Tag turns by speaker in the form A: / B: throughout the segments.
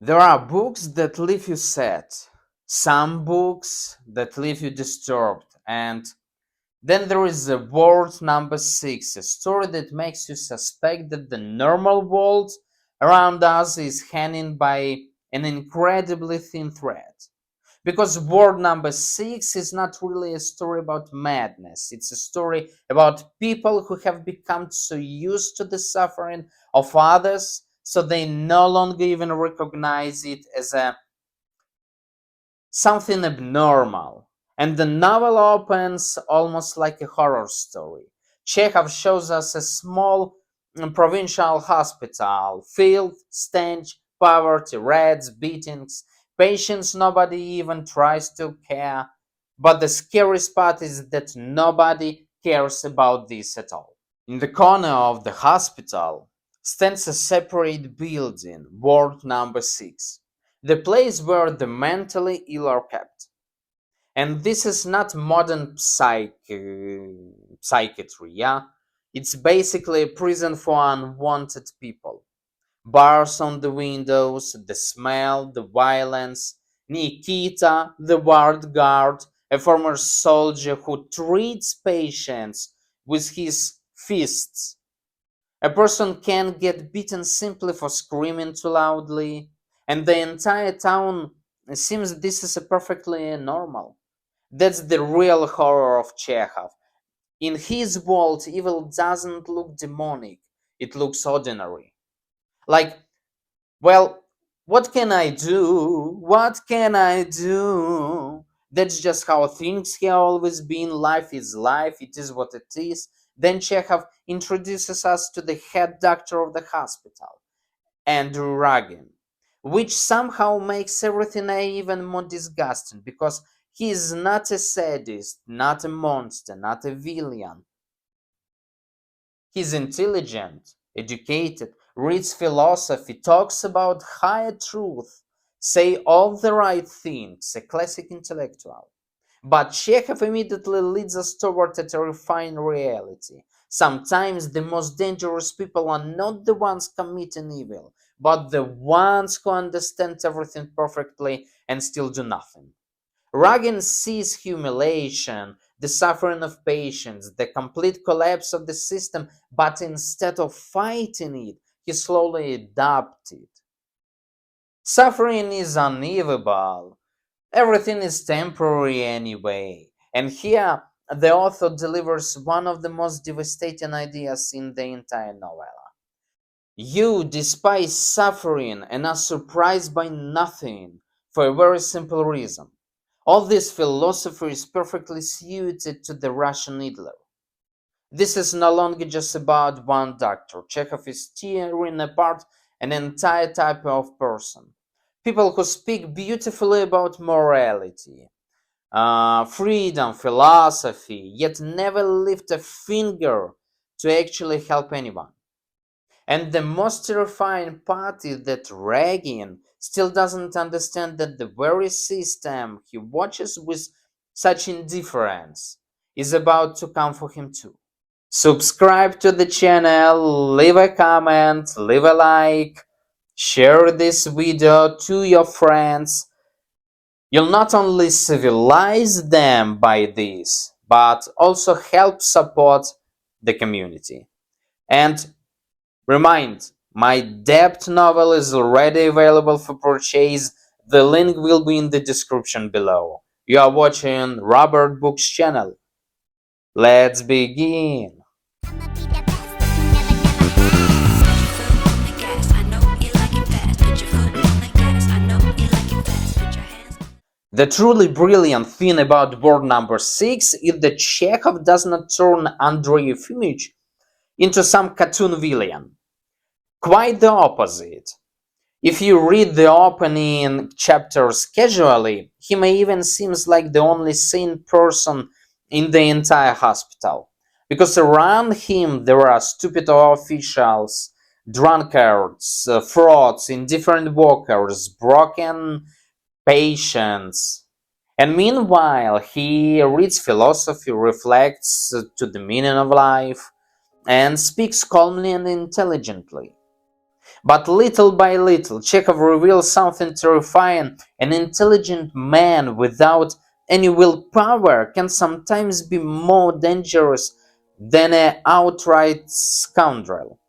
A: There are books that leave you sad, some books that leave you disturbed, and then there is the world number 6, a story that makes you suspect that the normal world around us is hanging by an incredibly thin thread. Because world number 6 is not really a story about madness, it's a story about people who have become so used to the suffering of others so they no longer even recognize it as a something abnormal. And the novel opens almost like a horror story. Chekhov shows us a small provincial hospital, filth, stench, poverty, rats, beatings, patients nobody even tries to care. But the scariest part is that nobody cares about this at all. In the corner of the hospital stands a separate building, ward number 6, the place where the mentally ill are kept. And this is not modern psychiatry, yeah? It's basically a prison for unwanted people. Bars on the windows, the smell, the violence. Nikita, the ward guard, a former soldier who treats patients with his fists. A person can get beaten simply for screaming too loudly, and the entire town seems this is a perfectly normal. That's the real horror of Chekhov. In his world, evil doesn't look demonic, it looks ordinary. Like, well, what can I do? What can I do? That's just how things have always been. Life is life, it is what it is. Then Chekhov introduces us to the head doctor of the hospital, Andrew Ragin, which somehow makes everything even more disgusting because he is not a sadist, not a monster, not a villain. He's intelligent, educated, reads philosophy, talks about higher truth, say all the right things, a classic intellectual. But Chekhov immediately leads us toward a terrifying reality. Sometimes the most dangerous people are not the ones committing evil, but the ones who understand everything perfectly and still do nothing. Ragin sees humiliation, the suffering of patients, the complete collapse of the system, but instead of fighting it, he slowly adopts it. Suffering is unevitable. Everything is temporary anyway. And here, the author delivers one of the most devastating ideas in the entire novella. You despise suffering and are surprised by nothing for a very simple reason. All this philosophy is perfectly suited to the Russian Hitler. This is no longer just about one doctor. Chekhov is tearing apart an entire type of person. People who speak beautifully about morality, freedom, philosophy, yet never lift a finger to actually help anyone. And the most terrifying part is that Ragin still doesn't understand that the very system he watches with such indifference is about to come for him too. Subscribe to the channel, leave a comment, leave a like, share this video to your friends. You'll not only civilize them by this, but also help support the community. And remind, my depth novel is already available for purchase. The link will be in the description below. You are watching RobertBooks channel. Let's begin.
B: I'ma be the best that you never, never had. Put your foot on the gas, I know you like it fast. Put your foot on the gas, I know you like it fast. Put your hands.
A: The truly brilliant thing about word number 6 is that Chekhov does not turn Andrey Efimych into some cartoon villain. Quite the opposite. If you read the opening chapters casually, he may even seems like the only sane person in the entire hospital. Because around him there are stupid officials, drunkards, frauds, indifferent workers, broken patients. And meanwhile, he reads philosophy, reflects to the meaning of life, and speaks calmly and intelligently. But little by little, Chekhov reveals something terrifying. An intelligent man without any willpower can sometimes be more dangerous than an outright scoundrel.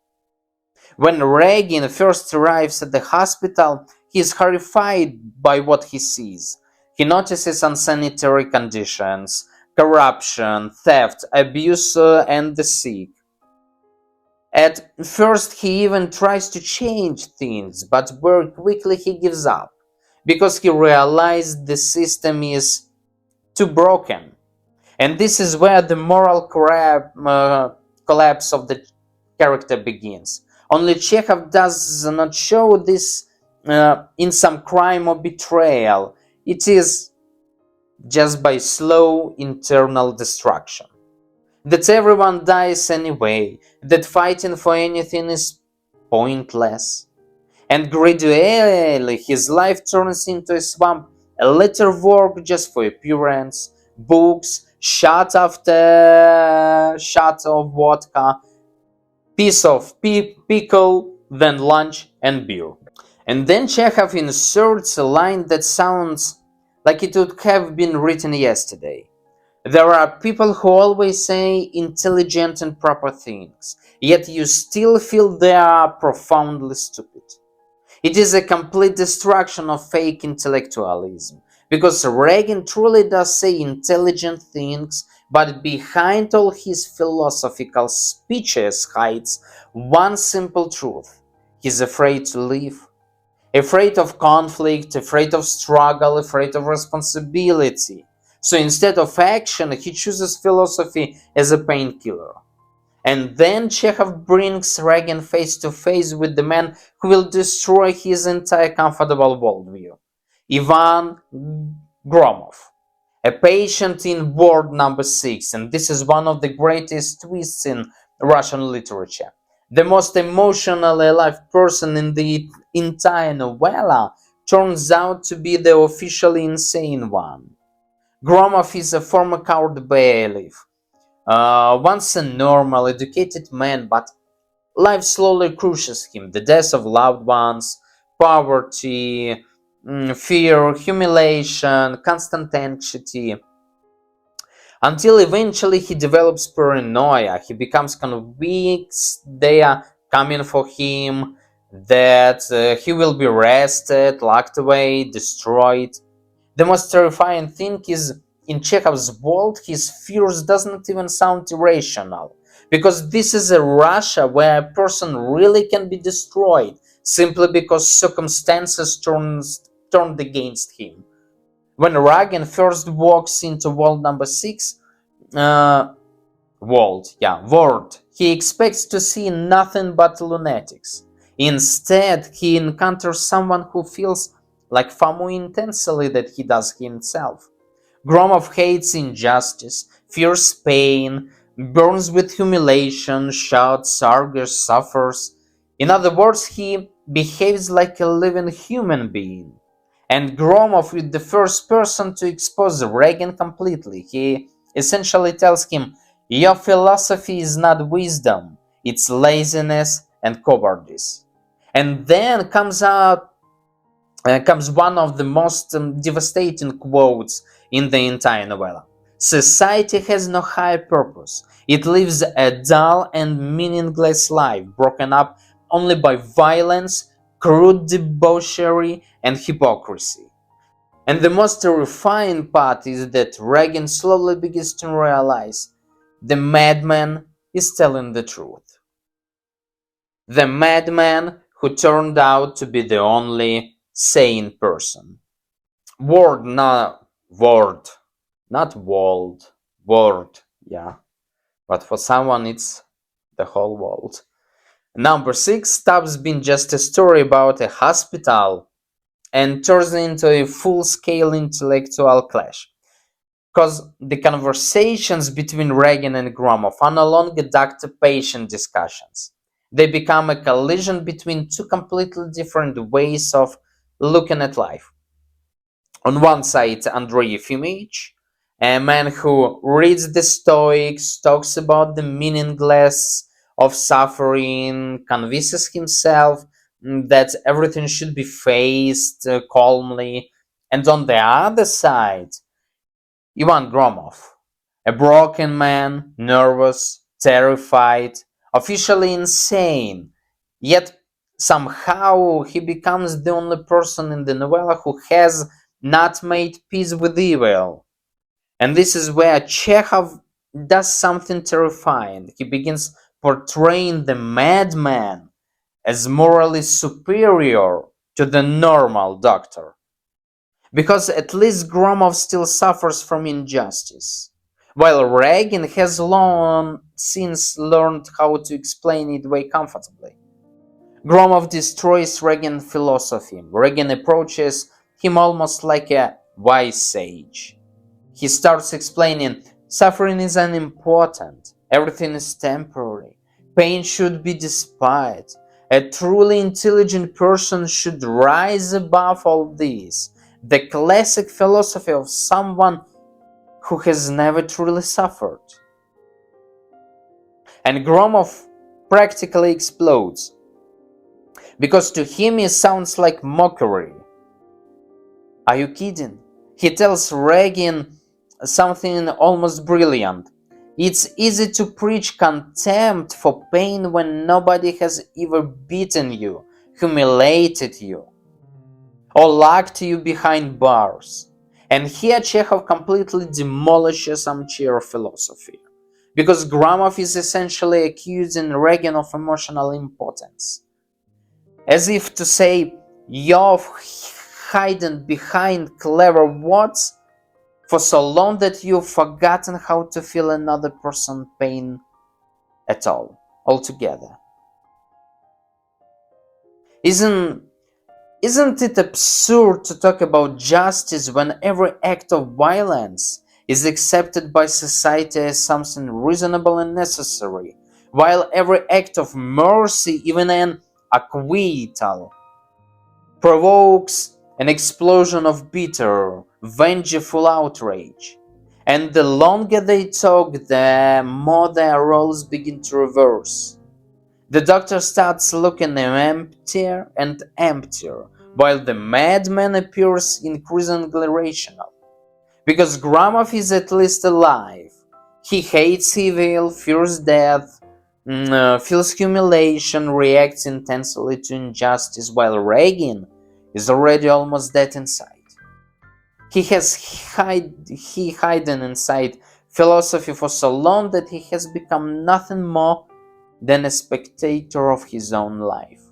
A: When Ragin first arrives at the hospital, he is horrified by what he sees. He notices unsanitary conditions, corruption, theft, abuse, and the sick. At first, he even tries to change things, but very quickly he gives up because he realized the system is too broken. And this is where the moral collapse of the character begins. Only Chekhov does not show this in some crime or betrayal. It is just by slow internal destruction. That everyone dies anyway, that fighting for anything is pointless. And gradually his life turns into a swamp, a letter work just for appearance, books, shot after shot of vodka, piece of pickle, then lunch and beer. And then Chekhov inserts a line that sounds like it would have been written yesterday. There are people who always say intelligent and proper things, yet you still feel they are profoundly stupid. It is a complete destruction of fake intellectualism, because Ragin truly does say intelligent things, but behind all his philosophical speeches hides one simple truth. He's afraid to live, afraid of conflict, afraid of struggle, afraid of responsibility. So instead of action, he chooses philosophy as a painkiller. And then Chekhov brings Ragin face to face with the man who will destroy his entire comfortable worldview. Ivan Gromov, a patient in ward number 6, and this is one of the greatest twists in Russian literature. The most emotionally alive person in the entire novella turns out to be the officially insane one. Gromov is a former court bailiff, once a normal, educated man, but life slowly crushes him. The death of loved ones, poverty, fear, humiliation, constant anxiety, until eventually he develops paranoia. He becomes convinced they are coming for him, that he will be arrested, locked away, destroyed. The most terrifying thing is, in Chekhov's world, his fears doesn't even sound irrational, because this is a Russia where a person really can be destroyed simply because circumstances turned against him. When Ragin first walks into world number 6, uh, he expects to see nothing but lunatics. Instead, he encounters someone who feels like far more intensely than he does himself. Gromov hates injustice, fears pain, burns with humiliation, shouts, argues, suffers. In other words, he behaves like a living human being. And Gromov is the first person to expose Ragin completely. He essentially tells him, your philosophy is not wisdom, it's laziness and cowardice. And then comes one of the most devastating quotes in the entire novella. Society has no higher purpose. It lives a dull and meaningless life, broken up only by violence, crude debauchery, and hypocrisy. And the most terrifying part is that Ragin slowly begins to realize the madman is telling the truth. The madman who turned out to be the only sane person. Word, not word, not world, word, yeah. But for someone, it's the whole world. Number 6 stops being just a story about a hospital and turns into a full-scale intellectual clash. Because the conversations between Ragin and Gromov are no longer doctor-patient discussions. They become a collision between two completely different ways of looking at life. On one side, Andrey Efimych, a man who reads the Stoics, talks about the meaninglessness of suffering, convinces himself that everything should be faced calmly. And on the other side, Ivan Gromov, a broken man, nervous, terrified, officially insane, yet somehow he becomes the only person in the novella who has not made peace with evil. And this is where Chekhov does something terrifying. He begins portraying the madman as morally superior to the normal doctor. Because at least Gromov still suffers from injustice, while Ragin has long since learned how to explain it away comfortably. Gromov destroys Ragin's philosophy. Ragin approaches him almost like a wise sage. He starts explaining suffering is unimportant, everything is temporary, pain should be despised. A truly intelligent person should rise above all this. The classic philosophy of someone who has never truly suffered. And Gromov practically explodes, because to him it sounds like mockery. Are you kidding? He tells Ragin something almost brilliant. It's easy to preach contempt for pain when nobody has ever beaten you, humiliated you, or locked you behind bars. And here Chekhov completely demolishes armchair philosophy, because Gromov is essentially accusing Ragin of emotional impotence. As if to say, you're hiding behind clever words for so long that you've forgotten how to feel another person's pain at all, altogether. Isn't it absurd to talk about justice when every act of violence is accepted by society as something reasonable and necessary, while every act of mercy, even an acquittal, provokes an explosion of bitter, vengeful outrage? And the longer they talk, the more their roles begin to reverse. The doctor starts looking emptier and emptier, while the madman appears increasingly rational. Because Gromov is at least alive. He hates evil, fears death, feels humiliation, reacts intensely to injustice, while Ragin is already almost dead inside. He hidden inside philosophy for so long that he has become nothing more than a spectator of his own life.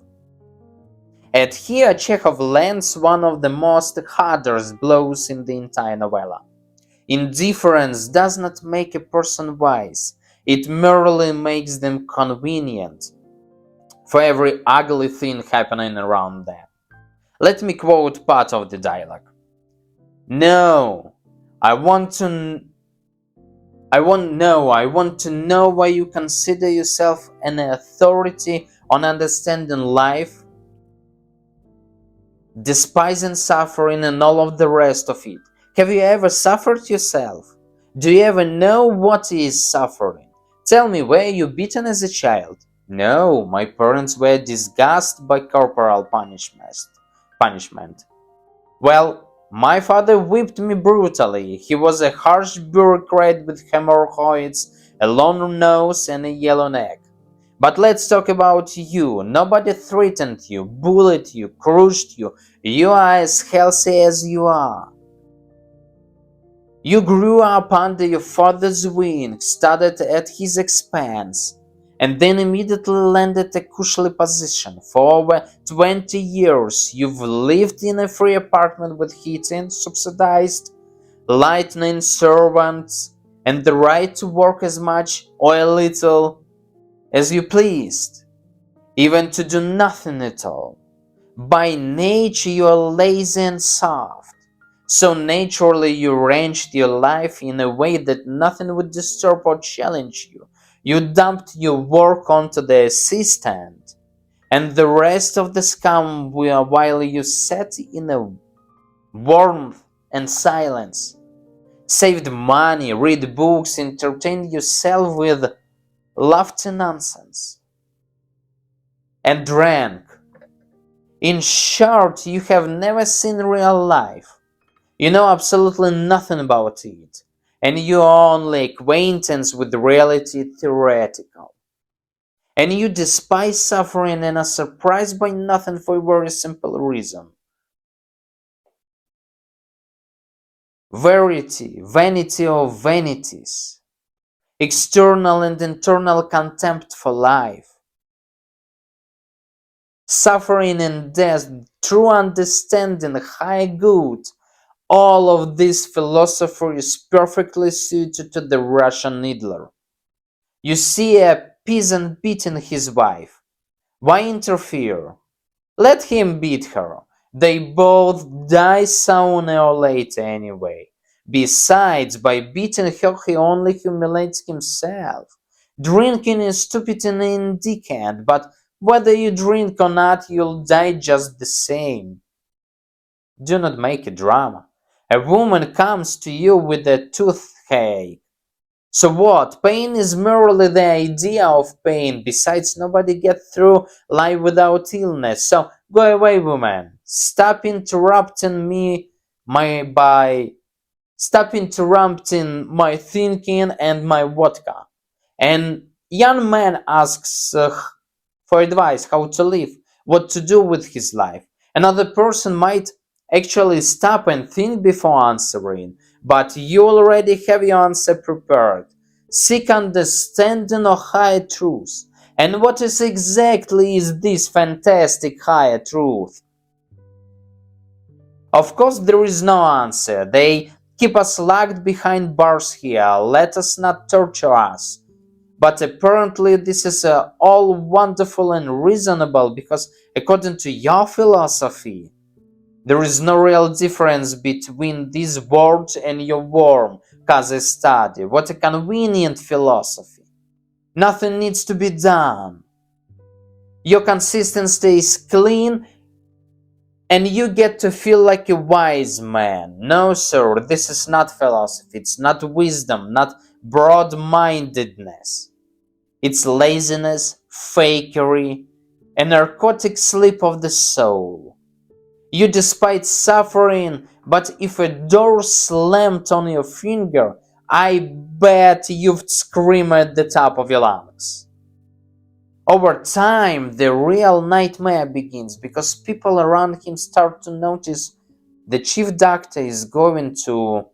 A: And here Chekhov lands one of the most hardest blows in the entire novella. Indifference does not make a person wise, it merely makes them convenient for every ugly thing happening around them. Let me quote part of the dialogue. No, I want to know why you consider yourself an authority on understanding life, despising suffering and all of the rest of it. Have you ever suffered yourself? Do you ever know what is suffering? Tell me, were you beaten as a child? No, my parents were disgusted by corporal punishment. Well, my father whipped me brutally. He was a harsh bureaucrat with hemorrhoids, a long nose, and a yellow neck. But let's talk about you. Nobody threatened you, bullied you, crushed you. You are as healthy as you are. You grew up under your father's wing, studied at his expense, and then immediately landed a cushy position. For over 20 years, you've lived in a free apartment with heating, subsidized, lightning, servants, and the right to work as much or a little as you pleased, even to do nothing at all. By nature, you are lazy and soft. So naturally, you arranged your life in a way that nothing would disturb or challenge you. You dumped your work onto the assistant and the rest of the scum while you sat in a warmth and silence, saved money, read books, entertained yourself with lofty nonsense, and drank. In short, you have never seen real life. You know absolutely nothing about it, and you are only acquaintance with reality theoretical. And you despise suffering and are surprised by nothing for a very simple reason. Verity, vanity of vanities, external and internal contempt for life, suffering and death, true understanding, high good. All of this philosophy is perfectly suited to the Russian needler. You see a peasant beating his wife. Why interfere? Let him beat her. They both die sooner or later anyway. Besides, by beating her, he only humiliates himself. Drinking is stupid and indecent, but whether you drink or not, you'll die just the same. Do not make a drama. A woman comes to you with a toothache. So what? Pain is merely the idea of pain. Besides, nobody gets through life without illness. So go away, woman. Stop interrupting my thinking and my vodka. And young man asks for advice how to live, what to do with his life. Another person might actually stop and think before answering, but you already have your answer prepared. Seek understanding or higher truth. And what is exactly is this fantastic higher truth? Of course, there is no answer. They keep us locked behind bars here. Let us not torture us. But apparently this is all wonderful and reasonable because according to your philosophy, there is no real difference between these words and your worm case study. What a convenient philosophy. Nothing needs to be done. Your consistency is clean and you get to feel like a wise man. No, sir, this is not philosophy. It's not wisdom, not broad-mindedness. It's laziness, fakery, a narcotic sleep of the soul. You despise suffering, but if a door slammed on your finger, I bet you'd scream at the top of your lungs. Over time, the real nightmare begins because people around him start to notice the chief doctor is going to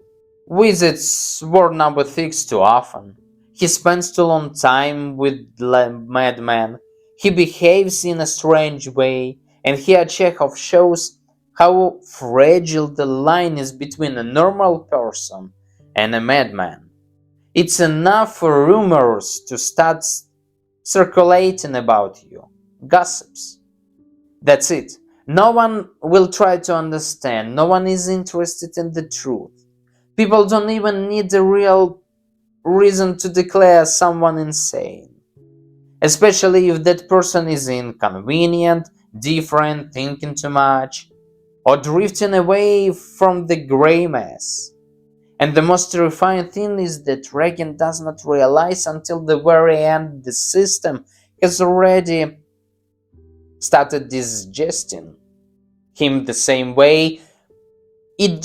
A: visits ward number 6 too often. He spends too long time with the madman. He behaves in a strange way, and here Chekhov shows how fragile the line is between a normal person and a madman. It's enough for rumors to start circulating about you. Gossips. That's it. No one will try to understand. No one is interested in the truth. People don't even need a real reason to declare someone insane. Especially if that person is inconvenient, different, thinking too much, or drifting away from the grey mass. And the most terrifying thing is that Ragin does not realize until the very end the system has already started digesting him the same way it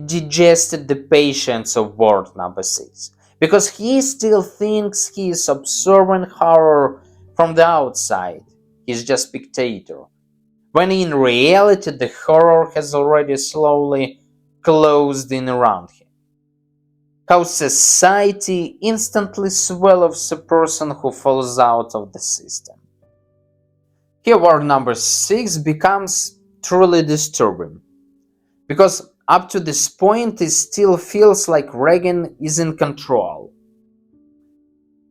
A: digested the patients of ward number 6. Because he still thinks he is observing horror from the outside. He's just spectator. When in reality the horror has already slowly closed in around him. How society instantly swallows a person who falls out of the system. Here ward number 6 becomes truly disturbing. Because up to this point it still feels like Ragin is in control.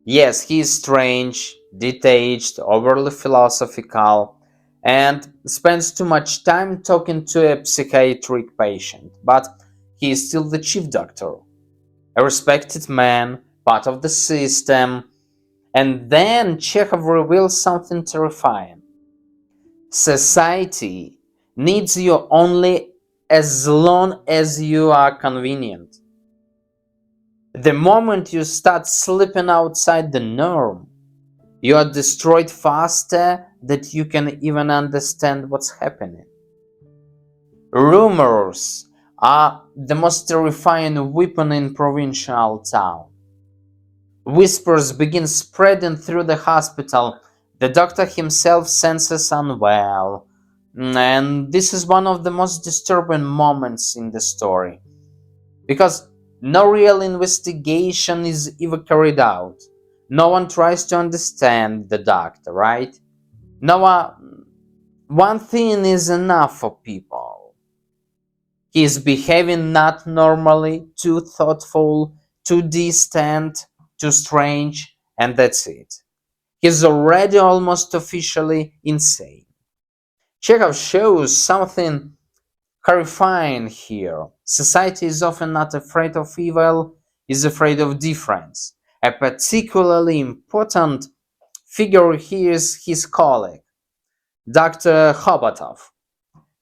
A: Yes, he is strange, detached, overly philosophical, and spends too much time talking to a psychiatric patient, but he is still the chief doctor, a respected man, part of the system. And then Chekhov reveals something terrifying. Society needs you only as long as you are convenient. The moment you start slipping outside the norm, you are destroyed faster that you can even understand what's happening. Rumors are the most terrifying weapon in provincial town. Whispers begin spreading through the hospital. The doctor himself senses unwell. And this is one of the most disturbing moments in the story. Because no real investigation is ever carried out. No one tries to understand the doctor, right? No one thing is enough for people. He is behaving not normally, too thoughtful, too distant, too strange, and that's it. He's already almost officially insane. Chekhov shows something horrifying here. Society is often not afraid of evil, is afraid of difference. A particularly important figure here is his colleague, Dr. Hobotov.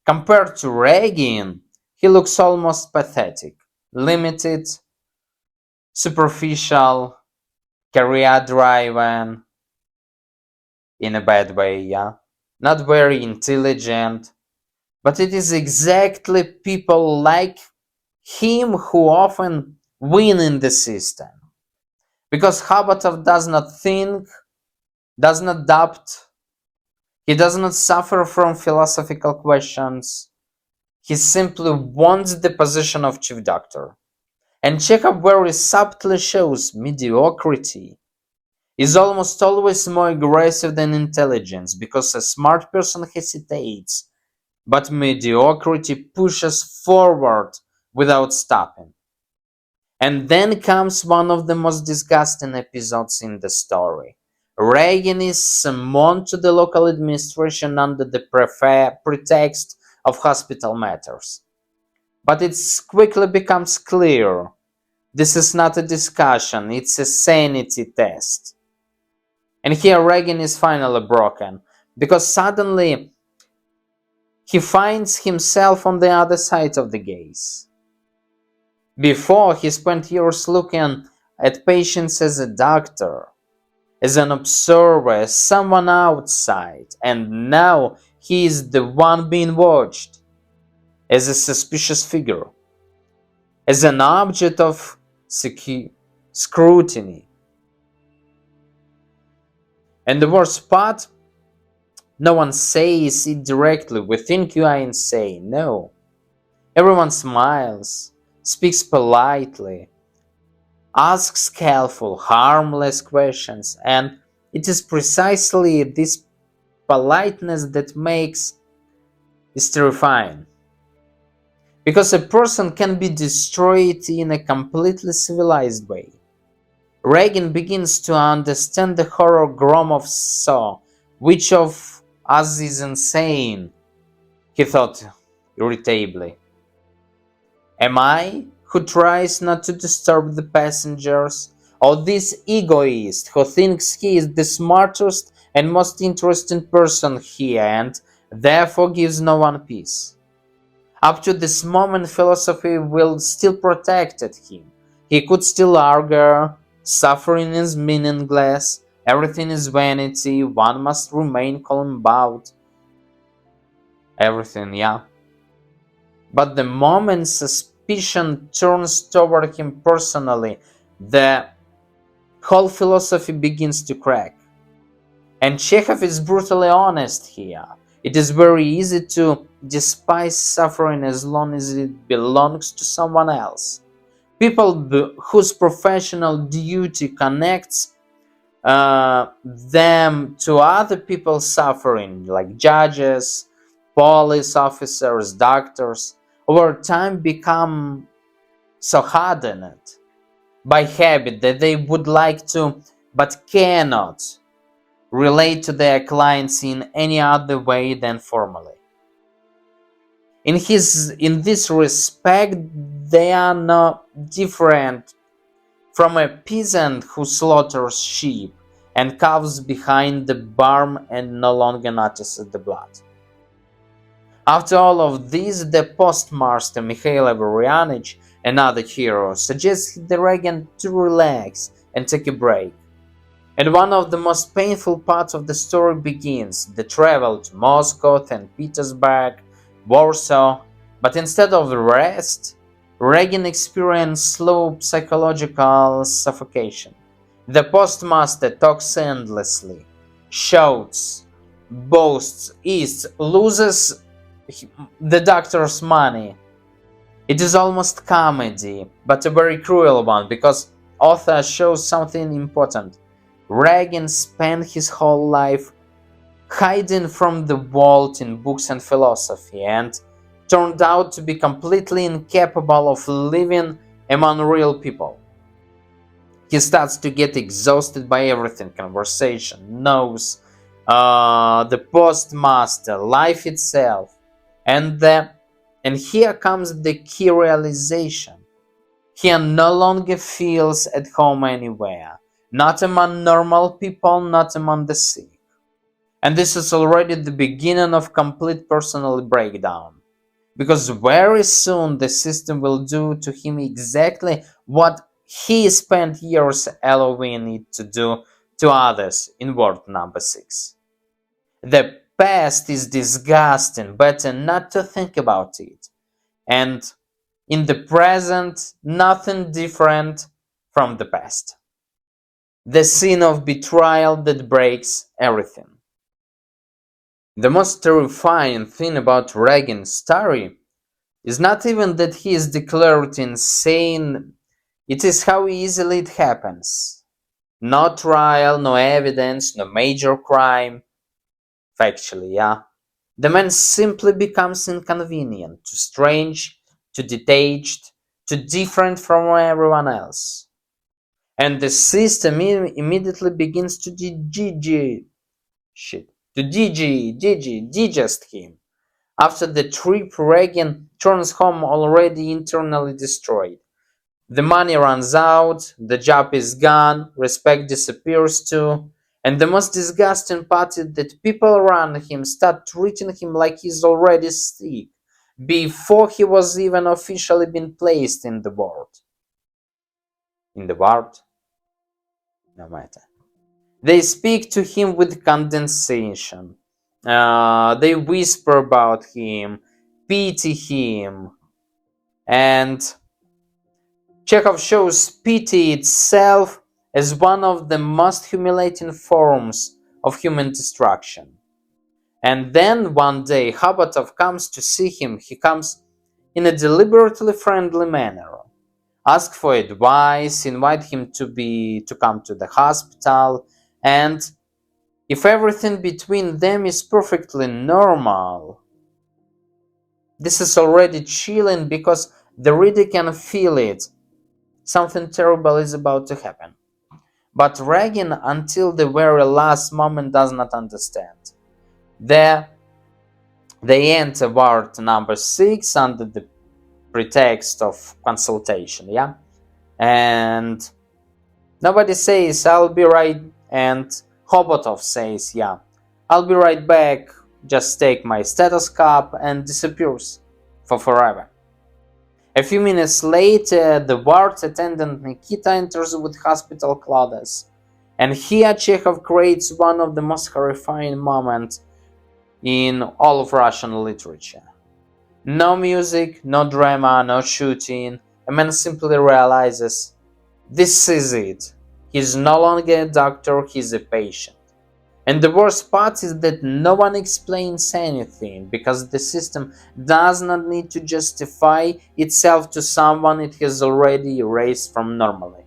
A: Compared to Ragin, he looks almost pathetic, limited, superficial, career-driven, in a bad way, yeah? Not very intelligent, but it is exactly people like him who often win in the system. Because Hobotov does not think, does not doubt, he does not suffer from philosophical questions. He simply wants the position of chief doctor. And Chekhov very subtly shows mediocrity is almost always more aggressive than intelligence, because a smart person hesitates, but mediocrity pushes forward without stopping. And then comes one of the most disgusting episodes in the story. Ragin is summoned to the local administration under the pretext of hospital matters. But it quickly becomes clear this is not a discussion, it's a sanity test. And here Ragin is finally broken, because suddenly he finds himself on the other side of the gaze. Before, he spent years looking at patients as a doctor, as an observer, as someone outside, and now he is the one being watched, as a suspicious figure, as an object of scrutiny. And the worst part, no one says it directly, we think you are insane. No. Everyone smiles, speaks politely, asks careful, harmless questions, and it is precisely this politeness that makes it terrifying. Because a person can be destroyed in a completely civilized way. Ragin begins to understand the horror Gromov saw. Which of us is insane? He thought irritably. Am I, who tries not to disturb the passengers, or this egoist who thinks he is the smartest and most interesting person here and therefore gives no one peace? Up to this moment, philosophy will still protected him. He could still argue, suffering is meaningless, everything is vanity, one must remain calm about everything, yeah. But the moment suspicion turns toward him personally, the whole philosophy begins to crack. And Chekhov is brutally honest here. It is very easy to despise suffering as long as it belongs to someone else. People whose professional duty connects them to other people's suffering, like judges, police officers, doctors, over time become so hardened by habit that they would like to but cannot relate to their clients in any other way than formally. In this respect, they are no different from a peasant who slaughters sheep and cows behind the barn and no longer notices the blood. After all of this, the postmaster Mikhail Avarianich, another hero, suggests the Ragin to relax and take a break. And one of the most painful parts of the story begins, the travel to Moscow, St. Petersburg, Warsaw. But instead of rest, Ragin experienced slow psychological suffocation. The postmaster talks endlessly, shouts, boasts, eats, loses the doctor's money. It is almost comedy, but a very cruel one, because author shows something important. Ragin spent his whole life hiding from the world in books and philosophy, and turned out to be completely incapable of living among real people. He starts to get exhausted by everything: conversation, notes, the postmaster, life itself. And here comes the key realization. He no longer feels at home anywhere, not among normal people, not among the sick. And this is already the beginning of complete personal breakdown. Because very soon the system will do to him exactly what he spent years allowing it to do to others in word number 6. The past is disgusting, better not to think about it. And in the present, nothing different from the past. The sin of betrayal that breaks everything. The most terrifying thing about Ragin's story is not even that he is declared insane, it is how easily it happens. No trial, no evidence, no major crime. Factually, yeah. The man simply becomes inconvenient, too strange, too detached, too different from everyone else. And the system immediately begins to digest him. After the trip, Ragin turns home already internally destroyed. The money runs out, the job is gone, respect disappears too, and the most disgusting part is that people around him start treating him like he's already sick, before he was even officially been placed in the ward. In the ward? No matter. They speak to him with condescension. They whisper about him, pity him, and Chekhov shows pity itself as one of the most humiliating forms of human destruction. And then one day Khabatov comes to see him. He comes in a deliberately friendly manner, ask for advice, invite him to come to the hospital, and if everything between them is perfectly normal, this is already chilling because the reader can feel it. Something terrible is about to happen. But Ragin, until the very last moment, does not understand. There, they enter ward number 6 under the pretext of consultation, yeah? And nobody says, I'll be right, and Hobotov says, yeah, I'll be right back, just take my stethoscope, and disappears for forever. A few minutes later, the ward attendant Nikita enters with hospital clothes, and here Chekhov creates one of the most horrifying moments in all of Russian literature. No music, no drama, no shooting. A man simply realizes, this is it. He's no longer a doctor, he's a patient. And the worst part is that no one explains anything, because the system does not need to justify itself to someone it has already erased from normally.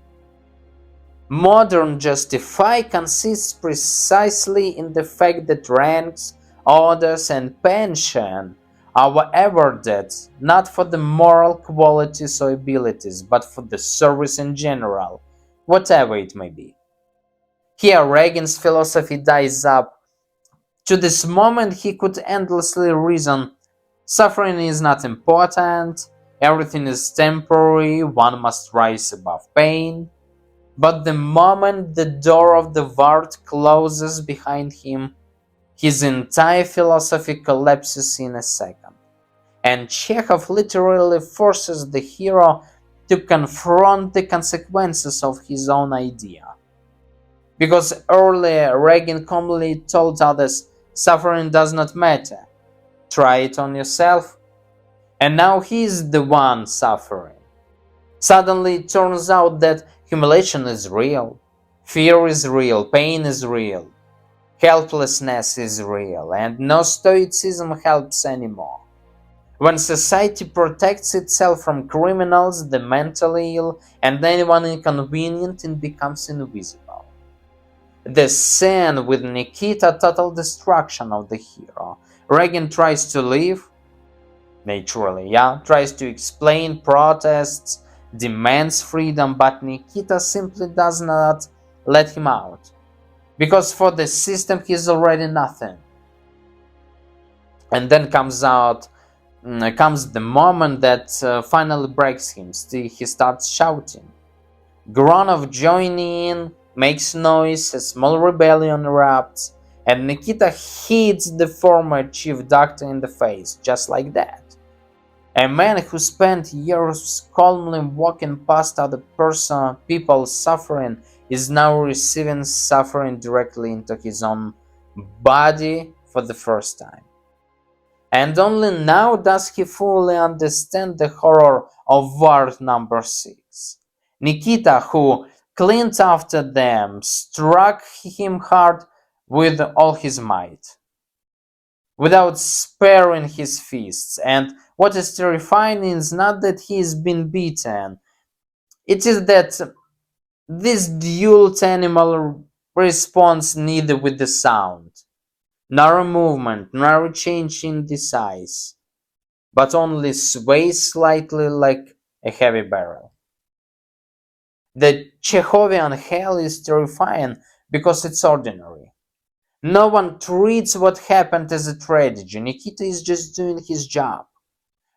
A: Modern justify consists precisely in the fact that ranks, orders, and pension are awarded not for the moral qualities or abilities, but for the service in general, whatever it may be. Here, Ragin's philosophy dies up. To this moment, he could endlessly reason, suffering is not important, everything is temporary, one must rise above pain. But the moment the door of the ward closes behind him, his entire philosophy collapses in a second. And Chekhov literally forces the hero to confront the consequences of his own idea. Because earlier Ragin calmly told others, suffering does not matter, try it on yourself. And now he is the one suffering. Suddenly it turns out that humiliation is real, fear is real, pain is real, helplessness is real, and no stoicism helps anymore. When society protects itself from criminals, the mentally ill, and anyone inconvenient, it becomes invisible. The scene with Nikita, total destruction of the hero. Ragin tries to leave, naturally, yeah, tries to explain protests, demands freedom, but Nikita simply does not let him out. Because for the system he's already nothing. And then comes the moment that finally breaks him. He starts shouting. Gromov joins in, makes noise, a small rebellion erupts, and Nikita hits the former chief doctor in the face, just like that. A man who spent years calmly walking past other people suffering is now receiving suffering directly into his own body for the first time. And only now does he fully understand the horror of Ward number 6. Nikita, who cleaned after them, struck him hard with all his might, without sparing his fists. And what is terrifying is not that he is being beaten, it is that this dual animal responds neither with the sound, nor a movement, nor a change in the size, but only sways slightly like a heavy barrel. The Chekhovian hell is terrifying because it's ordinary. No one treats what happened as a tragedy. Nikita is just doing his job.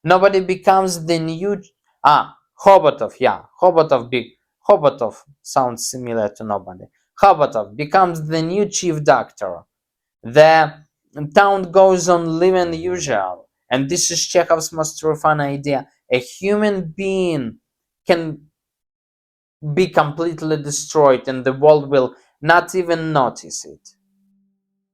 A: Nobody becomes the new Hobotov, yeah, Hobotov sounds similar to nobody. Hobotov becomes the new chief doctor. The town goes on living usual, and this is Chekhov's most terrifying idea. A human being can be completely destroyed, and the world will not even notice it.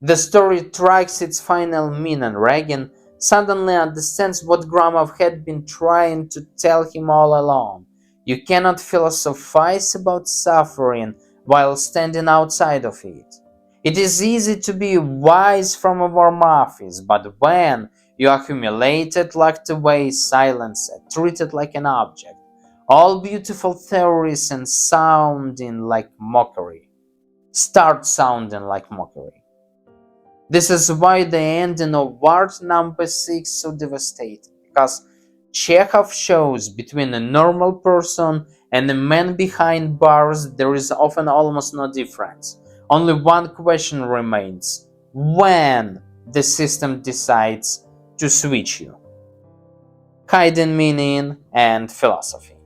A: The story tracks its final meaning. Ragin suddenly understands what Gromov had been trying to tell him all along. You cannot philosophize about suffering while standing outside of it. It is easy to be wise from our mouths, but when you are humiliated, locked away, silenced, treated like an object, all beautiful theories and sounding like mockery start sounding like mockery. This is why the ending of Ward number 6 is so devastating, because Chekhov shows between a normal person and a man behind bars there is often almost no difference. Only one question remains: when the system decides to switch you. Hidden meaning and philosophy.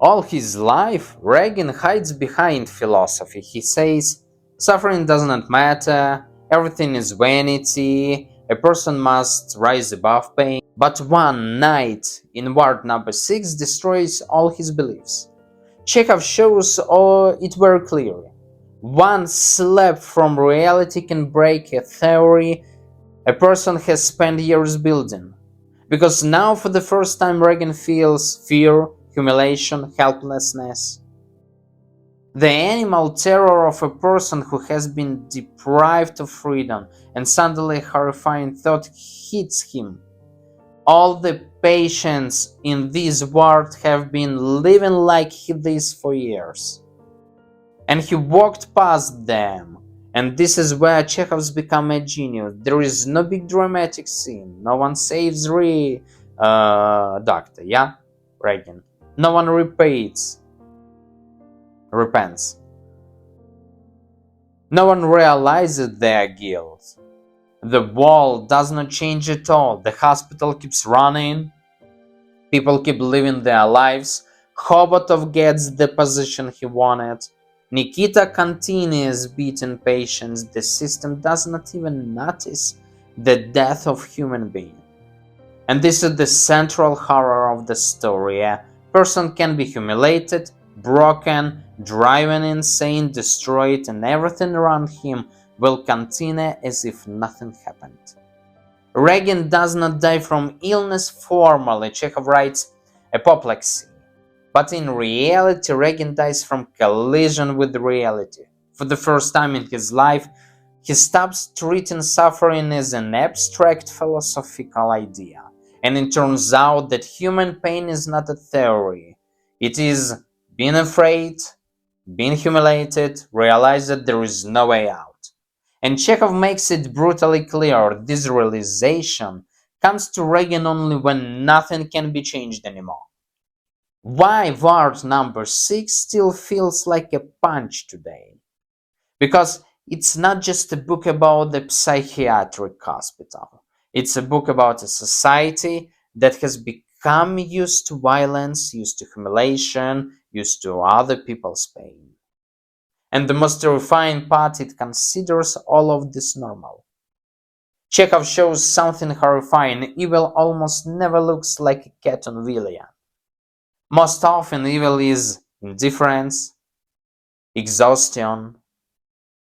A: All his life, Ragin hides behind philosophy. He says, suffering does not matter, everything is vanity, a person must rise above pain. But one night in Ward number 6 destroys all his beliefs. Chekhov shows it very clearly. One slap from reality can break a theory a person has spent years building. Because now for the first time Ragin feels fear, humiliation, helplessness. The animal terror of a person who has been deprived of freedom, and suddenly a horrifying thought hits him. All the patients in this ward have been living like this for years. And he walked past them. And this is where Chekhov's become a genius. There is no big dramatic scene. No one saves doctor, yeah? Ragin. No one repents. No one realizes their guilt. The world does not change at all. The hospital keeps running. People keep living their lives. Hobotov gets the position he wanted. Nikita continues beating patients. The system does not even notice the death of human being. And this is the central horror of the story. A person can be humiliated, broken, driven insane, destroyed, and everything around him will continue as if nothing happened. Ragin does not die from illness formally, Chekhov writes, apoplexy. But in reality, Ragin dies from collision with reality. For the first time in his life, he stops treating suffering as an abstract philosophical idea. And it turns out that human pain is not a theory. It is being afraid, being humiliated, realize that there is no way out. And Chekhov makes it brutally clear this realization comes to Ragin only when nothing can be changed anymore. Why ward number 6 still feels like a punch today? Because it's not just a book about the psychiatric hospital. It's a book about a society that has become used to violence, used to humiliation, used to other people's pain. And the most terrifying part, it considers all of this normal. Chekhov shows something horrifying. Evil almost never looks like a cat on villain. Most often evil is indifference, exhaustion,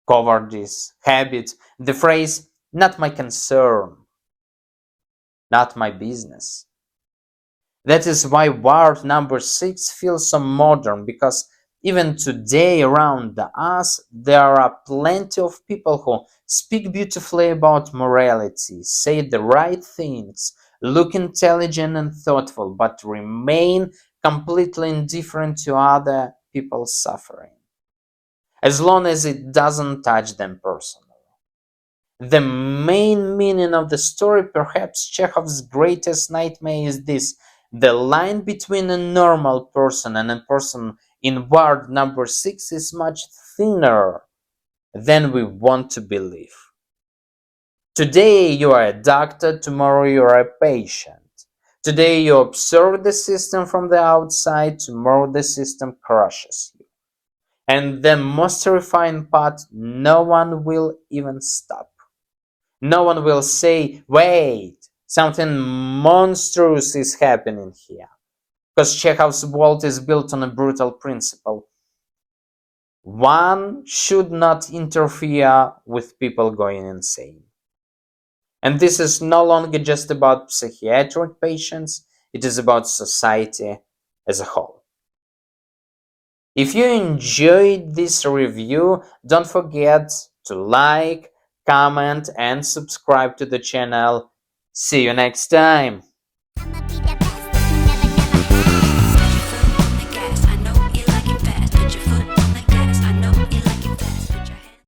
A: cowardice, habit, the phrase, not my concern, not my business. That is why ward number 6 feels so modern, because even today around us there are plenty of people who speak beautifully about morality, say the right things, look intelligent and thoughtful, but remain completely indifferent to other people's suffering, as long as it doesn't touch them personally. The main meaning of the story, perhaps Chekhov's greatest nightmare, is this: the line between a normal person and a person in ward number 6 is much thinner than we want to believe. Today you are a doctor, tomorrow you are a patient. Today you observe the system from the outside, tomorrow the system crushes you. And the most terrifying part, no one will even stop. No one will say, wait, something monstrous is happening here. Because Chekhov's world is built on a brutal principle. One should not interfere with people going insane. And this is no longer just about psychiatric patients, it is about society as a whole. If you enjoyed this review, don't forget to like, comment, and subscribe to the channel. See you next time!